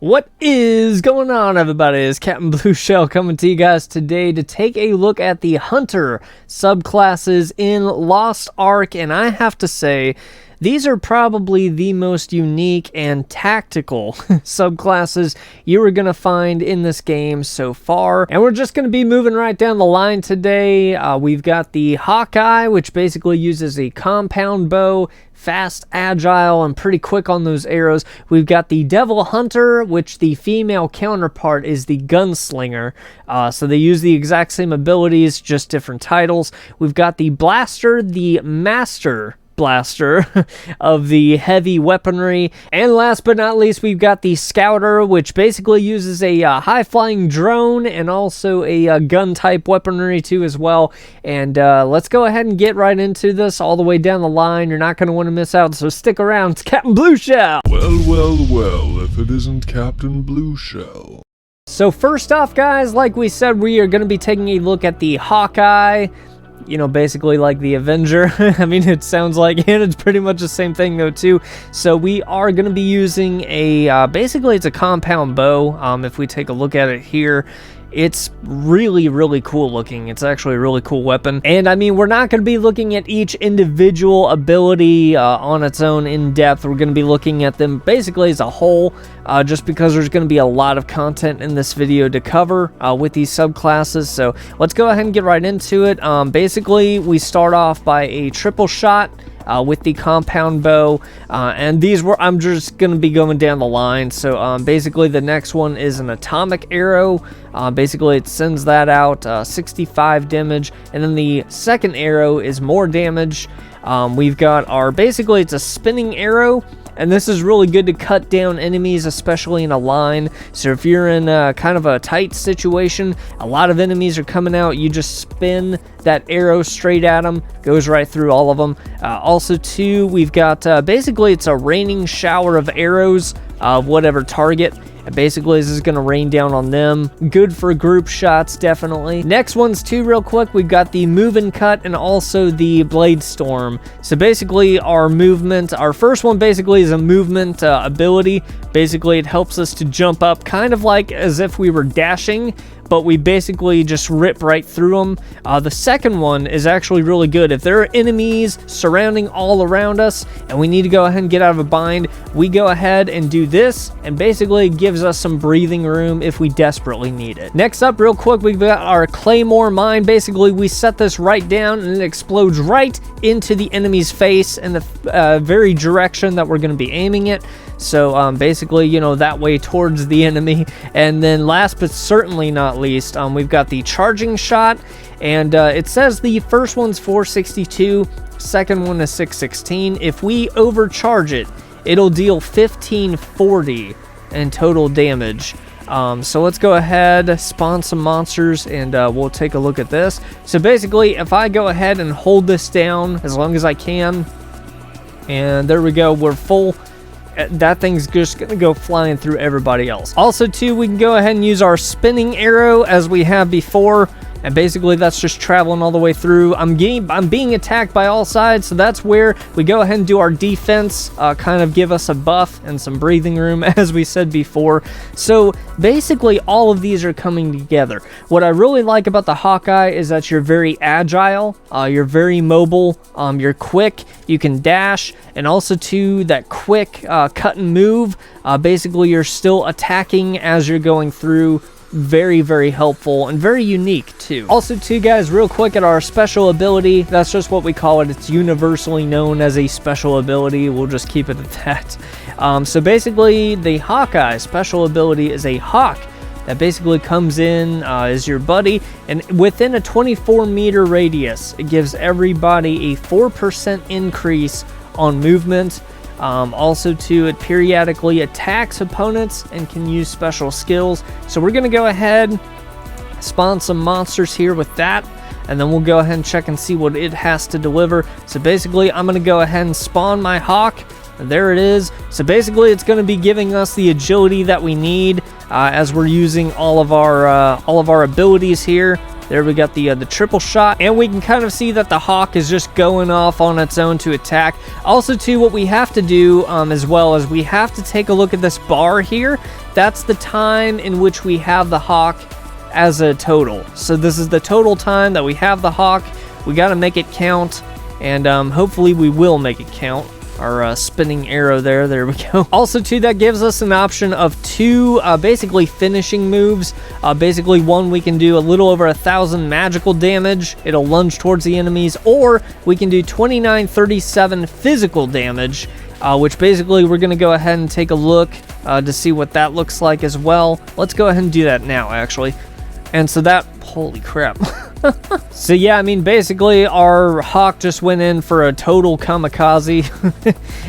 What is going on, everybody? It's Captain Blue Shell coming to you guys today to take a look at the Hunter subclasses in Lost Ark, and I have to say, these are probably the most unique and tactical subclasses you are going to find in this game so far. And we're just going to be moving right down the line today. We've got the Hawkeye, which basically uses a compound bow, fast, agile, and pretty quick on those arrows. We've got the Devil Hunter, which the female counterpart is the Gunslinger. So they use the exact same abilities, just different titles. We've got the Blaster, the Master Blaster of the heavy weaponry, and last but not least, we've got the Scouter, which basically uses a high-flying drone and also a gun type weaponry too as well. And let's go ahead and get right into this all the way down the line. You're not going to want to miss out, so stick around. It's Captain Blue Shell. Well, if it isn't Captain Blue Shell. So first off, guys, like we said, we are going to be taking a look at the Hawkeye. You know, basically like the Avenger. I mean, it sounds like it. It's pretty much the same thing though too. So we are going to be using a, basically it's a compound bow. If we take a look at it here, it's really, really cool looking. It's actually a really cool weapon. And I mean, we're not going to be looking at each individual ability on its own in depth. We're going to be looking at them basically as a whole, just because there's going to be a lot of content in this video to cover with these subclasses. So let's go ahead and get right into it. Basically, we start off by a triple shot with the compound bow, and these were, I'm just going to be going down the line. So basically the next one is an atomic arrow. Basically it sends that out, 65 damage, and then the second arrow is more damage. We've got our, basically it's a spinning arrow, and this is really good to cut down enemies, especially in a line. So if you're in kind of a tight situation, a lot of enemies are coming out, you just spin that arrow straight at them, goes right through all of them. Also too, we've got, basically it's a raining shower of arrows of whatever target. And basically, this is going to rain down on them. Good for group shots, definitely. Next one's too, real quick. We've got the Move and Cut and also the Blade Storm. So basically, our movement, our first one basically is a movement ability. Basically, it helps us to jump up, kind of like as if we were dashing, but we basically just rip right through them. The second one is actually really good. If there are enemies surrounding all around us and we need to go ahead and get out of a bind, we go ahead and do this, and basically it gives us some breathing room if we desperately need it. Next up, real quick, we've got our Claymore Mine. Basically, we set this right down and it explodes right into the enemy's face in the very direction that we're going to be aiming it. So basically, you know, that way towards the enemy. And then last but certainly not least, we've got the Charging Shot, and it says the first one's 462, second one is 616. If we overcharge it, it'll deal 1540 in total damage. So let's go ahead, spawn some monsters, and we'll take a look at this. So basically, if I go ahead and hold this down as long as I can, and there we go, we're full. That thing's just going to go flying through everybody else. Also, too, we can go ahead and use our spinning arrow as we have before. And basically, that's just traveling all the way through. I'm being attacked by all sides, so that's where we go ahead and do our defense, kind of give us a buff and some breathing room, as we said before. So basically, all of these are coming together. What I really like about the Hawkeye is that you're very agile, you're very mobile, you're quick, you can dash, and also too, that quick cut and move. Basically, you're still attacking as you're going through. Very, very helpful and very unique too. Also too, guys, real quick, at our special ability, that's just what we call it. It's universally known as a special ability. We'll just keep it at that. So basically, the Hawkeye special ability is a hawk that basically comes in as your buddy, and within a 24-meter radius, it gives everybody a 4% increase on movement. Also too, it periodically attacks opponents and can use special skills. So we're going to go ahead, spawn some monsters here with that, and then we'll go ahead and check and see what it has to deliver. So basically, I'm going to go ahead and spawn my hawk. And there it is. So basically, it's going to be giving us the agility that we need as we're using all of our abilities here. There we got the triple shot, and we can kind of see that the Hawk is just going off on its own to attack. Also, too, what we have to do as well is we have to take a look at this bar here. That's the time in which we have the Hawk as a total. So this is the total time that we have the Hawk. We got to make it count, and hopefully we will make it count. Our spinning arrow there we go. Also, too, that gives us an option of 2 basically finishing moves. Basically, one, we can do a little over 1,000 magical damage. It'll lunge towards the enemies, or we can do 2937 physical damage, which basically we're going to go ahead and take a look to see what that looks like as well. Let's go ahead and do that now, actually. And so that, holy crap. So yeah, I mean, basically our Hawk just went in for a total kamikaze.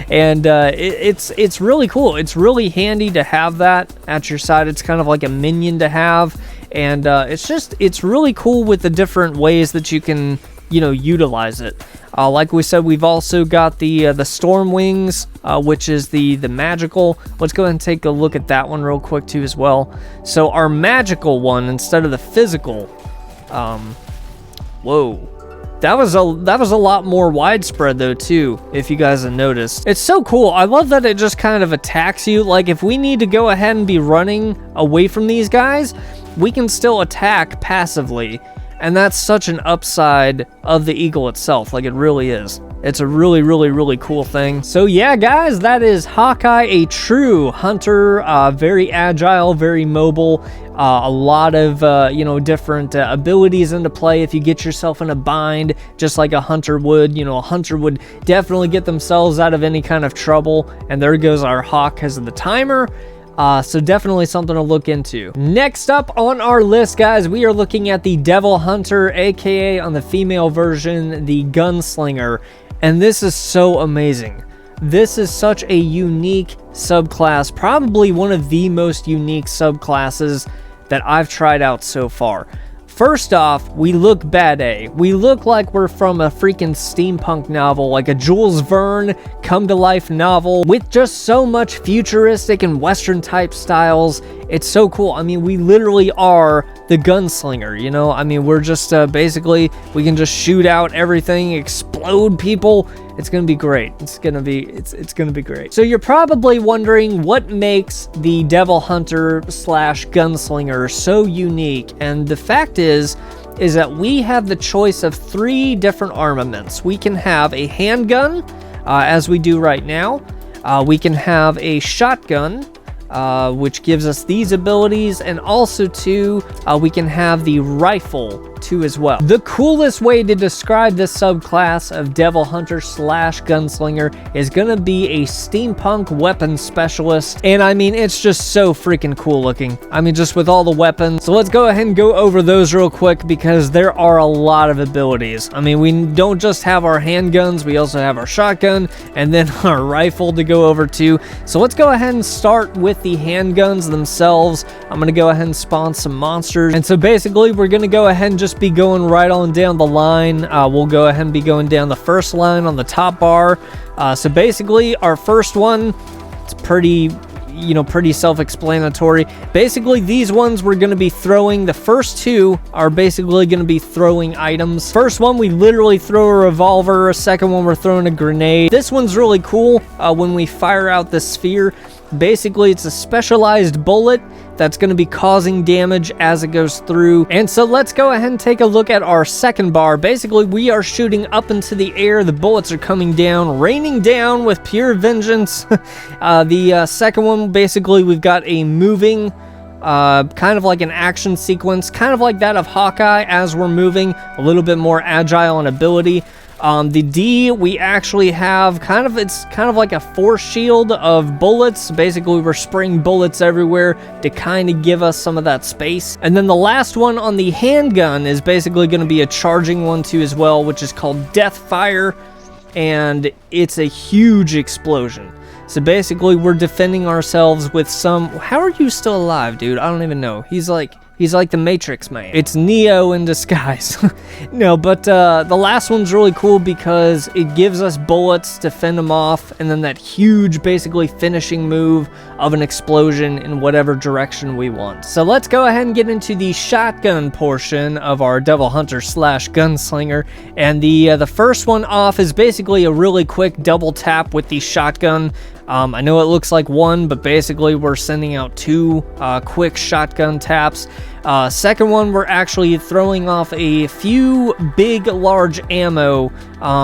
And it's really cool. It's really handy to have that at your side. It's kind of like a minion to have. And it's really cool with the different ways that you can, you know, utilize it. Like we said, we've also got the Storm Wings, which is the magical. Let's go ahead and take a look at that one real quick too as well. So our magical one, instead of the physical, whoa, that was a lot more widespread though too, if you guys have noticed. It's so cool. I love that it just kind of attacks you. Like if we need to go ahead and be running away from these guys, we can still attack passively. And that's such an upside of the Eagle itself. Like, it really is. It's a really, really, really cool thing. So yeah, guys, that is Hawkeye, a true hunter, very agile, very mobile, a lot of, you know, different abilities into play if you get yourself in a bind, just like a hunter would. You know, a hunter would definitely get themselves out of any kind of trouble. And there goes our Hawk because of the timer. So definitely something to look into. Next up on our list, guys, we are looking at the Devil Hunter, aka on the female version, the Gunslinger. And this is so amazing. This is such a unique subclass, probably one of the most unique subclasses that I've tried out so far. First off, we look badass. We look like we're from a freaking steampunk novel, like a Jules Verne come-to-life novel with just so much futuristic and Western type styles. It's so cool. I mean, we literally are the Gunslinger, you know? I mean, we're just basically, we can just shoot out everything, explode people. It's gonna be great. It's gonna be great. So you're probably wondering what makes the Devil Hunter / Gunslinger so unique, and the fact is that we have the choice of 3 different armaments. We can have a handgun, as we do right now. We can have a shotgun, which gives us these abilities, and also too, we can have the rifle too as well. The coolest way to describe this subclass of Devil Hunter / Gunslinger is gonna be a steampunk weapon specialist, and I mean, it's just so freaking cool looking. I mean, just with all the weapons. So let's go ahead and go over those real quick, because there are a lot of abilities. I mean, we don't just have our handguns, we also have our shotgun, and then our rifle to go over too. So let's go ahead and start with the handguns themselves. I'm gonna go ahead and spawn some monsters, and so basically we're gonna go ahead and just be going right on down the line. We'll go ahead and be going down the first line on the top bar. So basically our first one, it's pretty self-explanatory. Basically, these ones we're going to be throwing. The first 2 are basically going to be throwing items. First one, we literally throw a revolver. Second one, we're throwing a grenade. This one's really cool. When we fire out the sphere, basically it's a specialized bullet that's going to be causing damage as it goes through. And so let's go ahead and take a look at our second bar. Basically, we are shooting up into the air. The bullets are coming down, raining down with pure vengeance. The second one, basically, we've got a moving, kind of like an action sequence, kind of like that of Hawkeye as we're moving, a little bit more agile in ability. The D, we actually have it's kind of like a force shield of bullets. Basically, we're spraying bullets everywhere to kind of give us some of that space. And then the last one on the handgun is basically going to be a charging one too as well, which is called Death Fire, and it's a huge explosion. So basically, we're defending ourselves with some... How are you still alive, dude? I don't even know. He's He's like the Matrix man. It's Neo in disguise. No, but the last one's really cool because it gives us bullets to fend them off, and then that huge, basically finishing move of an explosion in whatever direction we want. So let's go ahead and get into the shotgun portion of our Devil Hunter / Gunslinger. And the first one off is basically a really quick double tap with the shotgun. I know it looks like one, but basically we're sending out two quick shotgun taps. Second one, we're actually throwing off a few big, large ammo.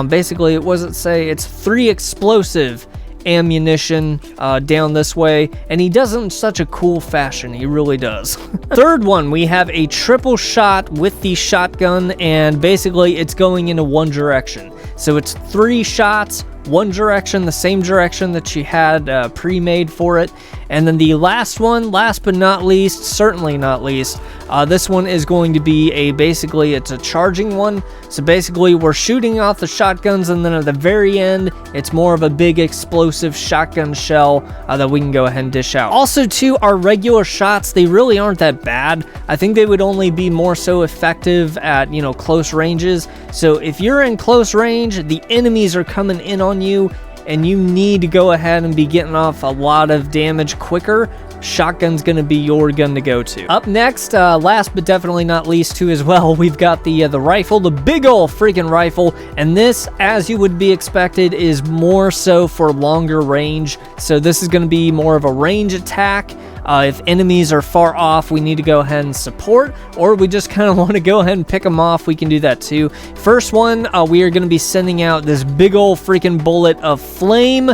Basically, it's 3 explosive ammunition down this way, and he does it in such a cool fashion. He really does. Third one, we have a triple shot with the shotgun, and basically it's going into one direction. So it's 3 shots, one direction, the same direction that she had pre-made for it. And then the last one, last but not least, certainly not least, this one is going to be it's a charging one. So basically we're shooting off the shotguns, and then at the very end, it's more of a big explosive shotgun shell that we can go ahead and dish out. Also too, our regular shots, they really aren't that bad. I think they would only be more so effective at, close ranges. So if you're in close range, the enemies are coming in on you, and you need to go ahead and be getting off a lot of damage quicker, shotgun's gonna be your gun to go to. Up next, last but definitely not least too as well, we've got the rifle, the big ol' freaking rifle, and this, as you would be expected, is more so for longer range. So this is gonna be more of a range attack. If enemies are far off, we need to go ahead and support, or we just kind of want to go ahead and pick them off, we can do that too. First one, we are going to be sending out this big old freaking bullet of flame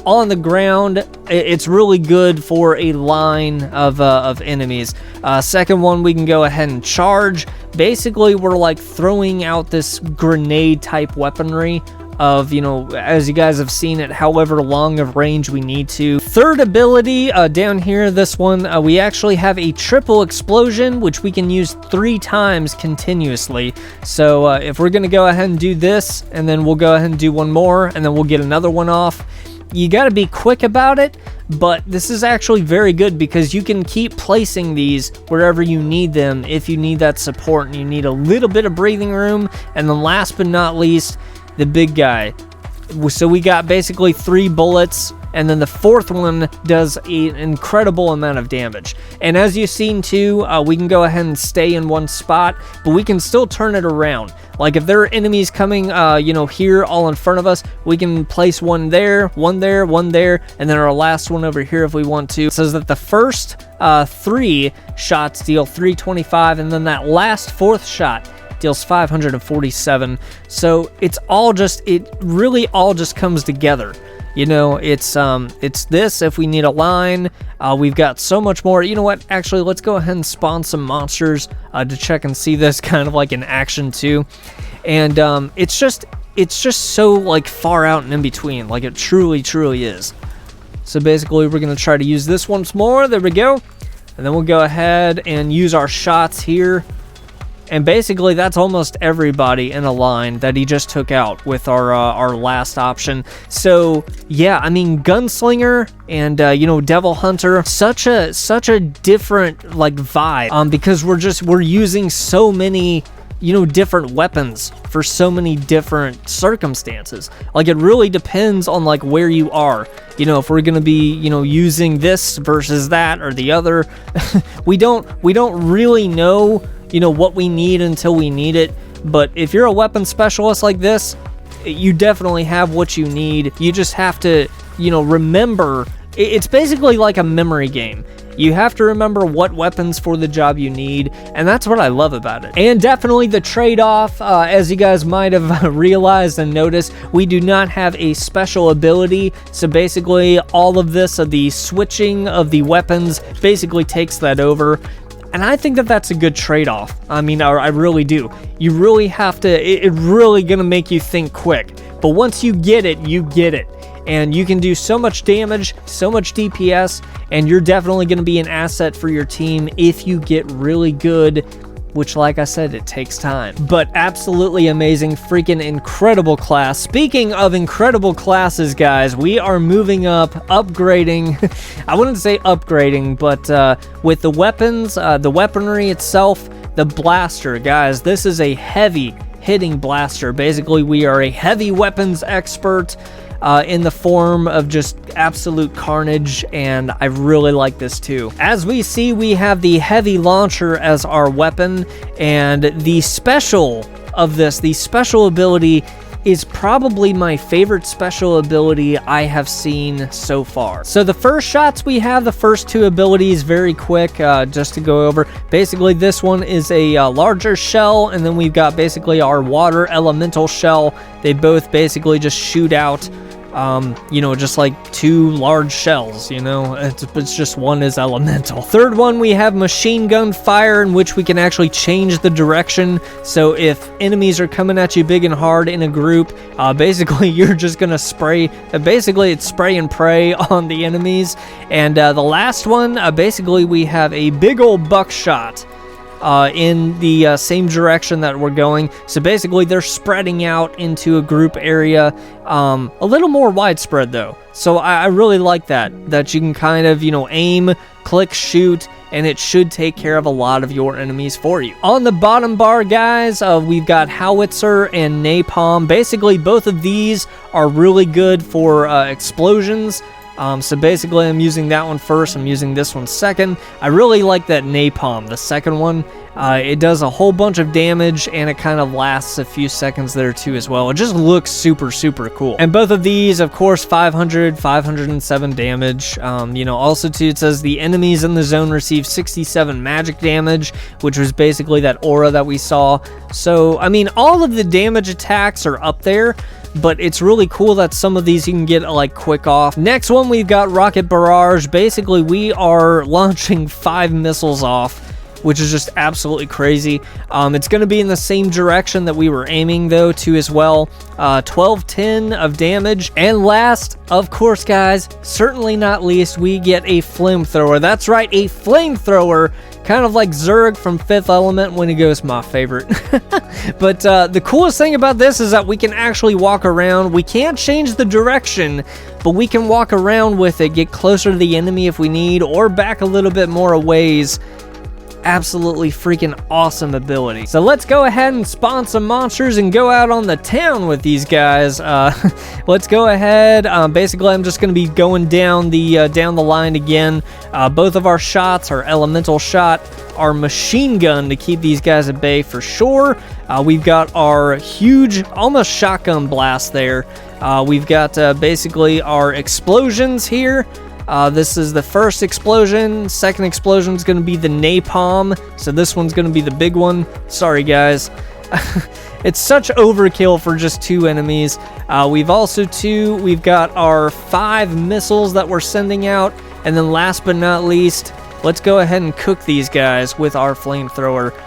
on the ground. It's really good for a line of enemies. Second one, we can go ahead and charge. Basically, we're like throwing out this grenade type weaponry of, as you guys have seen it, however long of range we need to. Third ability, down here, this one, we actually have a triple explosion, which we can use 3 times continuously. So if we're gonna go ahead and do this, and then we'll go ahead and do one more, and then we'll get another one off. You gotta be quick about it, but this is actually very good because you can keep placing these wherever you need them if you need that support and you need a little bit of breathing room. And then last but not least, the big guy. So we got basically 3 bullets, and then the fourth one does an incredible amount of damage. And as you've seen too, we can go ahead and stay in one spot, but we can still turn it around. Like if there are enemies coming, here all in front of us, we can place one there, one there, one there, and then our last one over here if we want to. It says that the first 3 shots deal 325, and then that last 4th shot deals 547. So it really all just comes together. It's this if we need a line. We've got so much more. You know what? Actually, let's go ahead and spawn some monsters to check and see this kind of like in action too. And it's just so like far out and in between. Like it truly is. So basically, we're gonna try to use this once more. There we go. And then we'll go ahead and use our shots here. And basically, that's almost everybody in a line that he just took out with our last option. So yeah, I mean, Gunslinger and Devil Hunter, such a different like vibe, because we're using so many different weapons for so many different circumstances. Like it really depends on like where you are. If we're gonna be using this versus that or the other, we don't really know what we need until we need it. But if you're a weapon specialist like this, you definitely have what you need. You just have to, remember. It's basically like a memory game. You have to remember what weapons for the job you need, and that's what I love about it. And definitely the trade-off, as you guys might have realized and noticed, we do not have a special ability. So basically all of this, the switching of the weapons, basically takes that over. And I think that that's a good trade-off. I mean, I really do. You really have to, it's really gonna make you think quick. But once you get it, you get it. And you can do so much damage, so much DPS, and you're definitely gonna be an asset for your team if you get really good which, like I said, it takes time. But absolutely amazing, freaking incredible class. Speaking of incredible classes, guys, we are moving up, upgrading. I wouldn't say upgrading, but with the weapons, the weaponry itself, the blaster, guys, this is a heavy hitting blaster. Basically, we are a heavy weapons expert in the form of just absolute carnage, and I really like this too. As we see, we have the heavy launcher as our weapon, and the special of this, the special ability, is probably my favorite special ability I have seen so far. So the first shots we have, the first two abilities, very quick, just to go over. Basically, this one is a larger shell, and then we've got basically our water elemental shell. They both basically just shoot out, you know, just like two large shells, you know, it's just one is elemental. Third one, we have machine gun fire, in which we can actually change the direction. So if enemies are coming at you big and hard in a group, basically you're just gonna spray, basically it's spray and pray on the enemies. And the last one, basically we have a big old buckshot in the same direction that we're going. So basically they're spreading out into a group area, a little more widespread though. So I really like that you can kind of, you know, aim, click, shoot, and it should take care of a lot of your enemies for you. On the bottom bar, guys, we've got howitzer and napalm. Basically both of these are really good for explosions. So basically I'm using that one first, I'm using this one second. I really like that napalm, the second one. It does a whole bunch of damage, and it kind of lasts a few seconds there too as well. It just looks super, super cool. And both of these, of course, 507 damage. You know, also too, it says the enemies in the zone receive 67 magic damage, which was basically that aura that we saw. So, I mean, all of the damage attacks are up there, but it's really cool that some of these you can get like quick off. Next one, we've got rocket barrage. Basically, we are launching 5 missiles off, which is just absolutely crazy. It's going to be in the same direction that we were aiming though too as well. 1210 of damage. And last, of course, guys, certainly not least, we get a flamethrower. That's right, a flamethrower, kind of like Zurg from Fifth Element when he goes my favorite. But the coolest thing about this is that we can actually walk around. We can't change the direction, but we can walk around with it, get closer to the enemy if we need, or back a little bit more a ways. Absolutely freaking awesome ability. So let's go ahead and spawn some monsters and go out on the town with these guys. Let's go ahead. Basically, I'm just going to be going down the line again. Both of our shots, our elemental shot, our machine gun to keep these guys at bay for sure. We've got our huge, almost shotgun blast there. We've got basically our explosions here. This is the first explosion. Second explosion is going to be the napalm. So this one's going to be the big one. Sorry, guys. It's such overkill for just 2 enemies. We've got our 5 missiles that we're sending out. And then last but not least, let's go ahead and cook these guys with our flamethrower.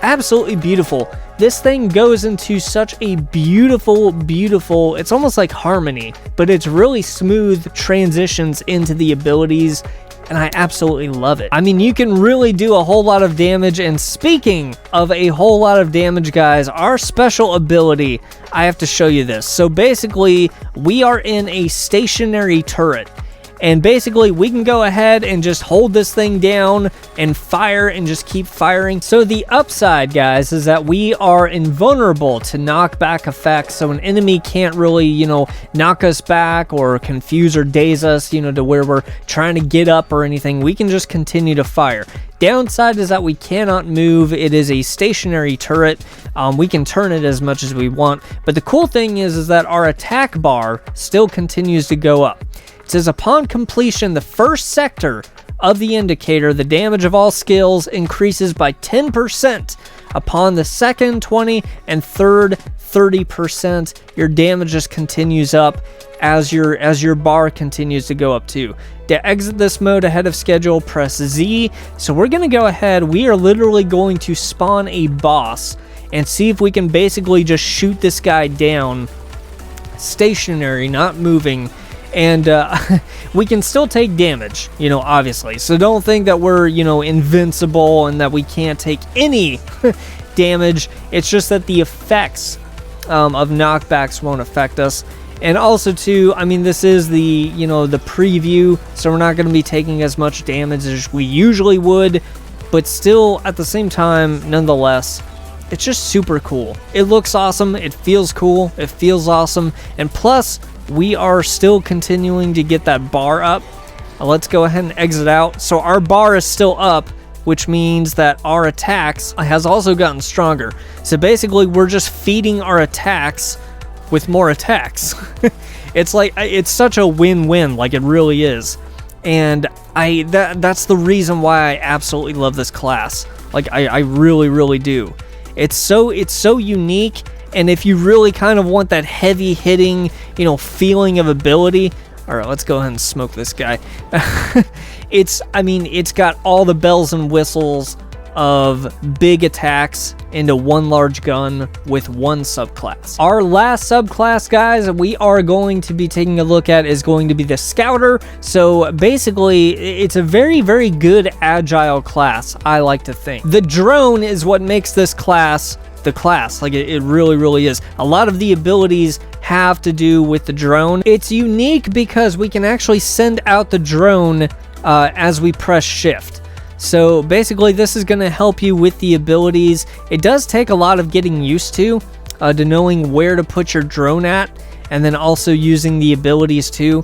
Absolutely beautiful. This thing goes into such a beautiful, it's almost like harmony, but it's really smooth transitions into the abilities, and I absolutely love it. I mean, you can really do a whole lot of damage, and speaking of a whole lot of damage, guys, our special ability, I have to show you this. So basically, we are in a stationary turret. And basically, we can go ahead and just hold this thing down and fire and just keep firing. So the upside, guys, is that we are invulnerable to knockback effects. So an enemy can't really, you know, knock us back or confuse or daze us, you know, to where we're trying to get up or anything. We can just continue to fire. Downside is that we cannot move. It is a stationary turret. We can turn it as much as we want. But the cool thing is that our attack bar still continues to go up. It says upon completion, the first sector of the indicator, the damage of all skills increases by 10%. Upon the second 20 and third 30%, your damage just continues up as your bar continues to go up too. To exit this mode ahead of schedule, press Z. So we're going to go ahead. We are literally going to spawn a boss and see if we can basically just shoot this guy down stationary, not moving. And we can still take damage, you know, obviously. So don't think that we're, you know, invincible and that we can't take any damage. It's just that the effects of knockbacks won't affect us. And also too, I mean, this is the, you know, the preview, so we're not going to be taking as much damage as we usually would, but still at the same time, nonetheless, it's just super cool. It looks awesome, it feels cool, it feels awesome, and plus we are still continuing to get that bar up. Let's go ahead and exit out. So our bar is still up, which means that our attacks has also gotten stronger. So basically we're just feeding our attacks with more attacks. It's like, it's such a win-win, like it really is. And that's the reason why I absolutely love this class. Like I really, really do. It's so unique, and if you really kind of want that heavy hitting, you know, feeling of ability, all right, let's go ahead and smoke this guy. I mean, it's got all the bells and whistles of big attacks into one large gun with one subclass. Our last subclass, guys, we are going to be taking a look at is going to be the Scouter. So basically, it's a very, very good agile class, I like to think. The drone is what makes this class the class. Like it really, really is. A lot of the abilities have to do with the drone. It's unique because we can actually send out the drone as we press shift. So basically this is going to help you with the abilities. It does take a lot of getting used to knowing where to put your drone at, and then also using the abilities too.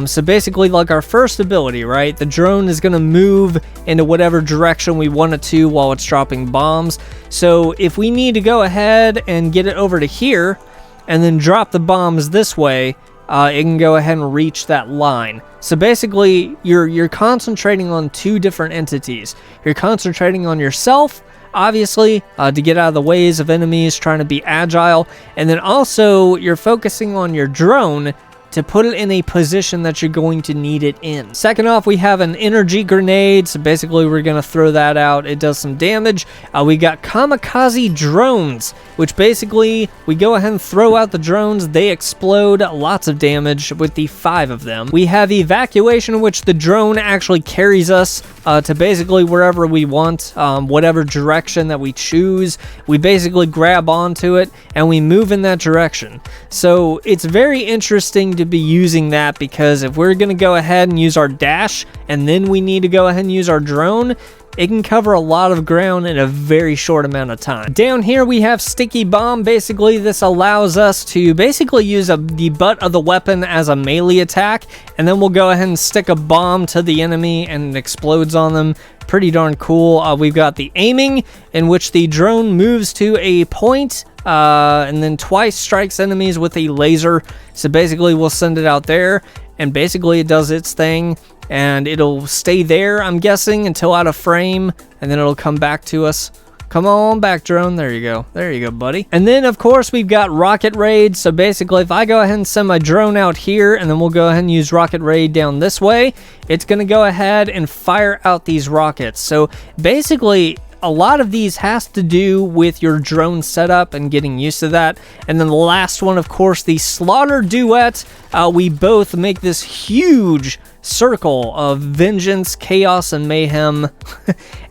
So basically, like our first ability, right? The drone is going to move into whatever direction we want it to while it's dropping bombs. So if we need to go ahead and get it over to here and then drop the bombs this way, it can go ahead and reach that line. So basically, you're concentrating on two different entities. You're concentrating on yourself, obviously, to get out of the ways of enemies, trying to be agile, and then also you're focusing on your drone to put it in a position that you're going to need it in. Second off, we have an energy grenade, so basically we're going to throw that out. It does some damage. We got kamikaze drones, which basically we go ahead and throw out the drones. They explode, lots of damage with the 5 of them. We have evacuation, which the drone actually carries us to basically wherever we want, whatever direction that we choose. We basically grab onto it and we move in that direction. So it's very interesting to be using that, because if we're going to go ahead and use our dash and then we need to go ahead and use our drone, it can cover a lot of ground in a very short amount of time. Down here we have sticky bomb. Basically this allows us to basically use the butt of the weapon as a melee attack, and then we'll go ahead and stick a bomb to the enemy and it explodes on them. Pretty darn cool. We've got the aiming, in which the drone moves to a point and then twice strikes enemies with a laser. So basically we'll send it out there and basically it does its thing, and it'll stay there, I'm guessing, until out of frame, and then it'll come back to us. Come on back, drone. There you go. There you go, buddy. And then, of course, we've got Rocket Raid. So basically, if I go ahead and send my drone out here, and then we'll go ahead and use Rocket Raid down this way, it's going to go ahead and fire out these rockets. So basically, a lot of these has to do with your drone setup and getting used to that. And then the last one, of course, the Slaughter Duet. We both make this huge circle of vengeance, chaos, and mayhem,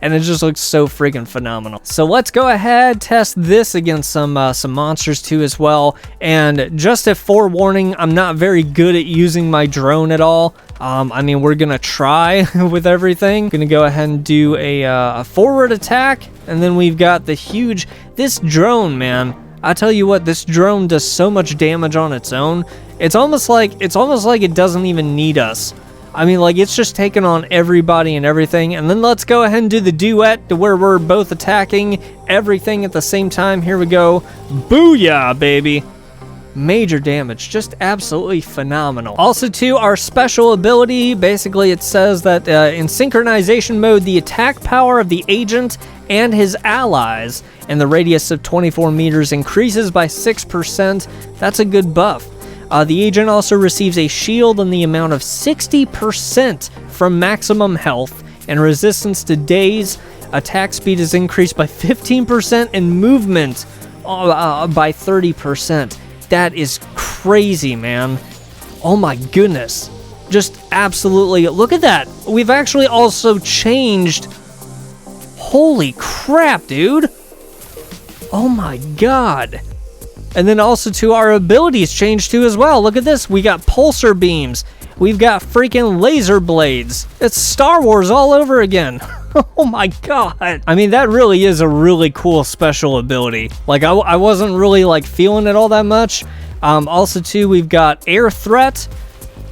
and it just looks so freaking phenomenal. So let's go ahead, test this against some monsters too as well. And just a forewarning, I'm not very good at using my drone at all. I mean, we're gonna try with everything. Gonna go ahead and do a forward attack, and then we've got this drone, man. I tell you what, this drone does so much damage on its own. It's almost like it doesn't even need us. I mean, like, it's just taking on everybody and everything. And then let's go ahead and do the duet, to where we're both attacking everything at the same time. Here we go. Booyah, baby. Major damage, just absolutely phenomenal. Also too, our special ability, basically it says that in synchronization mode, the attack power of the agent and his allies in the radius of 24 meters increases by 6%. That's a good buff. The agent also receives a shield in the amount of 60% from maximum health, and resistance to daze. Attack speed is increased by 15% and movement by 30%. That is crazy, man. Oh my goodness. Just absolutely, look at that. We've actually also changed. Holy crap, dude. Oh my god. And then also too, our abilities changed too as well. Look at this. We got pulsar beams. We've got freaking laser blades. It's Star Wars all over again. Oh my god. I mean, that really is a really cool special ability. Like, I wasn't really like feeling it all that much. Also too, we've got air threat.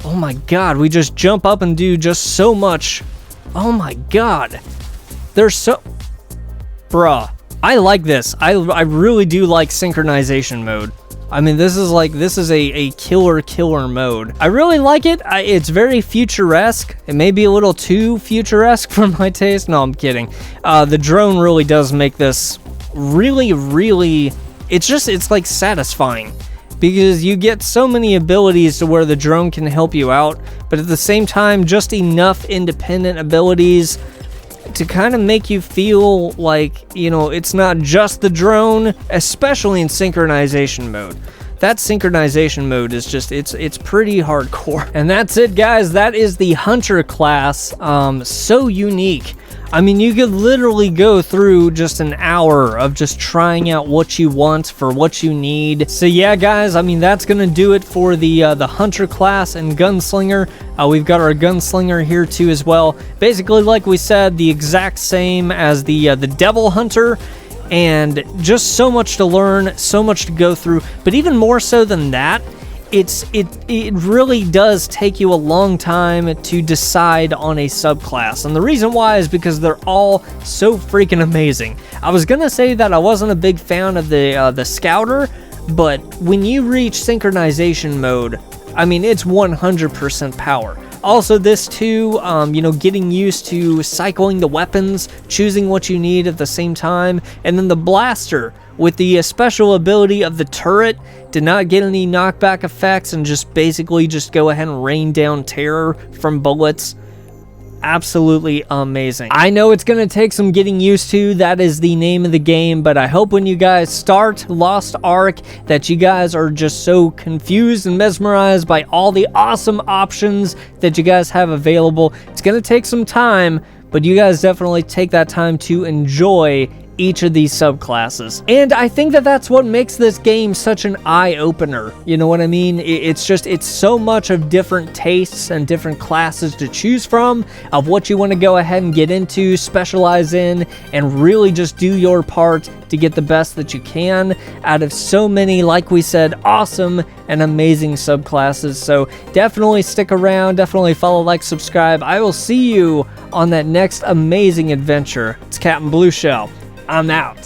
Oh my god, we just jump up and do just so much. Oh my god. There's so... Bruh. I like this. I really do like synchronization mode. I mean, this is a killer mode. I really like it. It's very futuresque. It may be a little too futuresque for my taste. No, I'm kidding. The drone really does make this really, it's like satisfying. Because you get so many abilities to where the drone can help you out, but at the same time, just enough independent abilities to kind of make you feel like, you know, it's not just the drone, especially in synchronization mode. That synchronization mode is just, it's pretty hardcore. And that's it, guys. That is the Hunter class. So unique. I mean, you could literally go through just an hour of just trying out what you want for what you need. So yeah, guys, I mean, that's gonna do it for the Hunter class and Gunslinger. We've got our Gunslinger here too as well. Basically, like we said, the exact same as the Devil Hunter. And just so much to learn, so much to go through. But even more so than that, it really does take you a long time to decide on a subclass. And the reason why is because they're all so freaking amazing. I was gonna say that I wasn't a big fan of the Scouter, but when you reach synchronization mode, I mean, it's 100% power. Also, this too, you know, getting used to cycling the weapons, choosing what you need at the same time, and then the blaster with the special ability of the turret to not get any knockback effects and just basically just go ahead and rain down terror from bullets. Absolutely amazing. I know it's going to take some getting used to. That is the name of the game, but I hope when you guys start Lost Ark that you guys are just so confused and mesmerized by all the awesome options that you guys have available. It's going to take some time, but you guys definitely take that time to enjoy each of these subclasses. And I think that that's what makes this game such an eye-opener. You know what I mean? It's so much of different tastes and different classes to choose from, of what you want to go ahead and get into, specialize in, and really just do your part to get the best that you can out of so many, like we said, awesome and amazing subclasses. So definitely stick around, definitely follow, like, subscribe. I will see you on that next amazing adventure. It's Captain Blue Shell. I'm out.